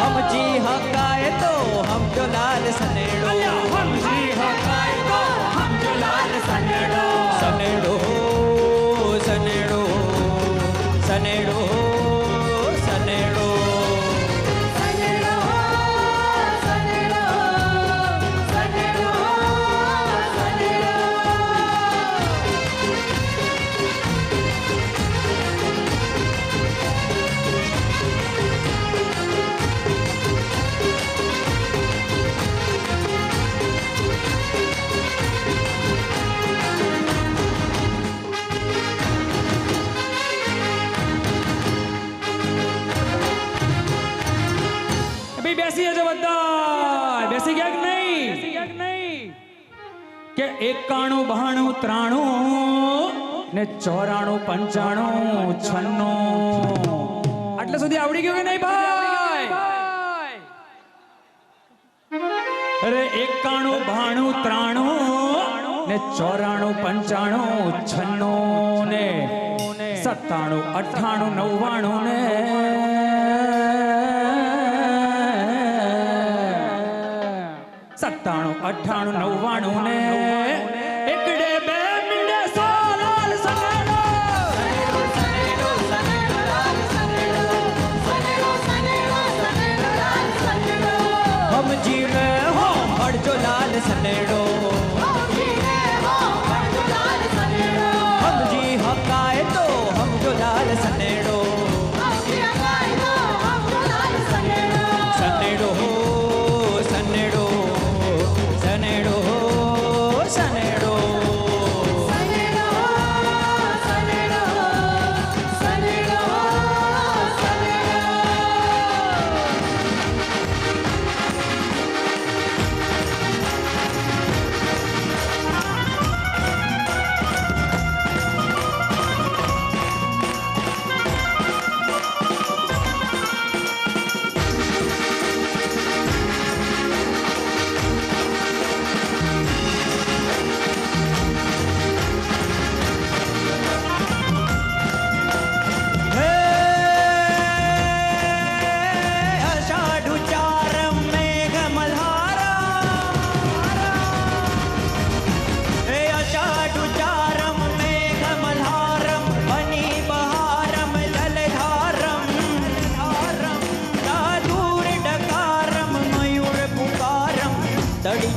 સમજી હકાય તો હમજો લાલ સનેડો સમજી હકાય તો હમજો લાલ સનેડો સનેડો સનેડો સનેડો સનેડો બેસી જજો બધા. બેસી ગયા કે નહીં? કે 91 92 93 ને 94 95 96 આટલે સુધી આવડી ગયું કે નહીં ભાઈ? અરે 91 92 93 ને 94 95 96 ને 97 98 99 ને 97 98 99 ને એકડે બે મીંડે સો લાલ સનેડો हम जीवे हो हड़जो लाल सनेड़ो हम जी हकाए तो हमको लाल सनेड़ो सनेड़ो हो सनेड़ो सनेड़ो हो सनेड़ो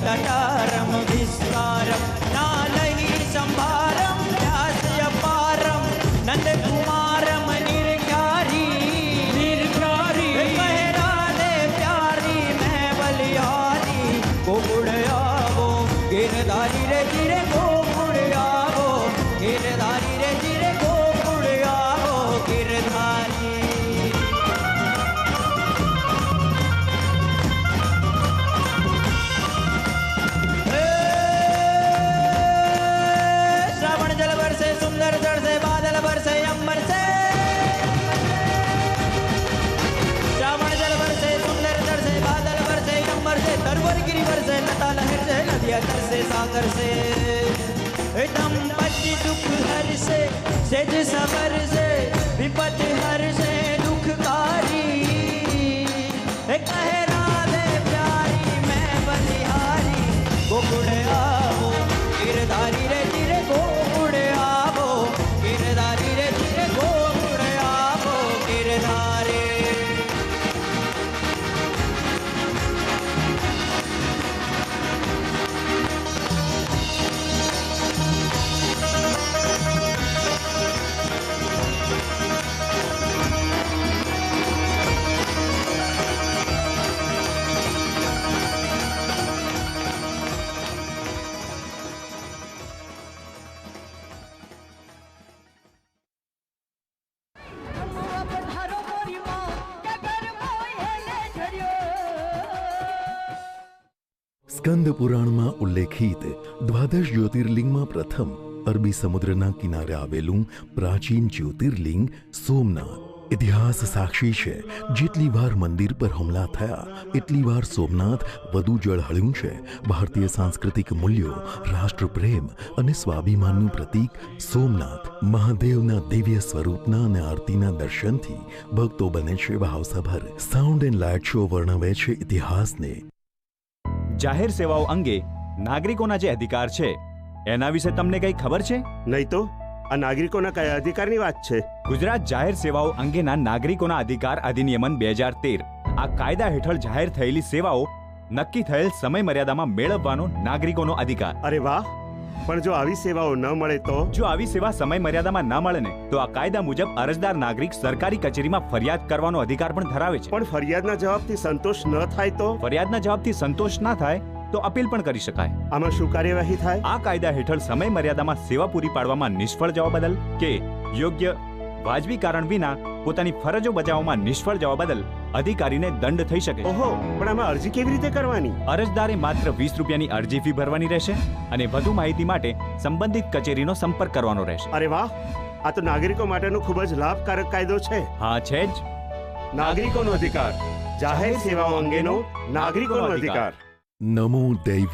तटारम विस्तारम नालही संभारम व्यास अपारम नंद कुमारम निर्कारी कहरा दे प्यारी मैं बलिहारी गोकुड़ आवो गिरधारी रे गिरे गोकुड़ आवो गिरधारी रे गिरे गोकुड़ आवो गिरधारी सुंदर जड़ से बादल बरसे अंबर से श्रावण जल बरसे सुंदर जड़ से बादल बरसे अंबर से तरवर गिरी बरसे लता लहर से नदिया कर से सागर से दम पति दुख हर से सेज सबर से विपत हर से दुखकारी कहरा दे प्यारी मैं बलिहारी गोकुड़ आवो गिरधारी रे गिरे गोकुड़ आवो गिरधारी रे गिरे गोकुड़ आवो गिरधारी સ્કંદ પુરાણમાં ઉલ્લેખિત દ્વાદશ જ્યોતિર્લિંગમાં પ્રથમ અરબી સમુદ્રના કિનારે આવેલું પ્રાચીન જ્યોતિર્લિંગ સોમનાથ ઇતિહાસ સાક્ષી છે. જેટલી વાર મંદિર પર હુમલા થયા એટલી વાર સોમનાથ વધુ ઝળહળ્યું છે. ભારતીય સાંસ્કૃતિક મૂલ્યો, રાષ્ટ્રપ્રેમ અને સ્વાભિમાનનું પ્રતીક સોમનાથ મહાદેવના દિવ્ય સ્વરૂપના અને આરતીના દર્શનથી ભક્તો બને છે ભાવસભર. સાઉન્ડ એન્ડ લાઇટ શો વર્ણવે છે ઇતિહાસને. જાહેર સેવાઓ અંગે નાગરિકોના જે અધિકાર છે એના વિશે તમને કઈ ખબર છે? નહીં તો આ નાગરિકોના કયા અધિકારની વાત છે? ગુજરાત જાહેર સેવાઓ અંગેના નાગરિકોના અધિકાર અધિનિયમન 2013 આ કાયદા હેઠળ જાહેર થયેલી સેવાઓ નક્કી થયેલ સમય મર્યાદામાં મેળવવાનો નાગરિકોનો અધિકાર. અરે વાહ! પણ જો આવી સેવાઓ ન મળે તો? જો આવી સેવા સમય મર્યાદામાં ન મળે ને તો આ કાયદા મુજબ અરજદાર નાગરિક સરકારી કચેરીમાં ફરિયાદ કરવાનો અધિકાર પણ ધરાવે છે. પણ ફરિયાદના જવાબથી સંતોષ ન થાય તો? ફરિયાદના જવાબથી સંતોષ ના થાય તો અપીલ પણ કરી શકાય. આમાં શું કાર્યવાહી થાય? આ કાયદા હેઠળ સમય મર્યાદામાં સેવા પૂરી પાડવામાં નિષ્ફળ જવા બદલ કે યોગ્ય વાજબી કારણ વિના પોતાની ફરજો બજાવવામાં નિષ્ફળ જવા બદલ અધિકારીને દંડ થઈ શકે. ઓહો, પણ આમાં અરજી કેવી રીતે કરવાની? અરજદારે માત્ર 20 રૂપિયાની અરજી ફી ભરવાની રહેશે અને વધુ માહિતી માટે સંબંધિત કચેરીનો સંપર્ક કરવાનો રહેશે. અરે વાહ! આ તો નાગરિકો માટેનો ખૂબ જ લાભકારક કાયદો છે. હા છે જ. નાગરિકોનો અધિકાર, જાહેર સેવાઓ અંગેનો નાગરિકોનો અધિકાર. નમો દૈવ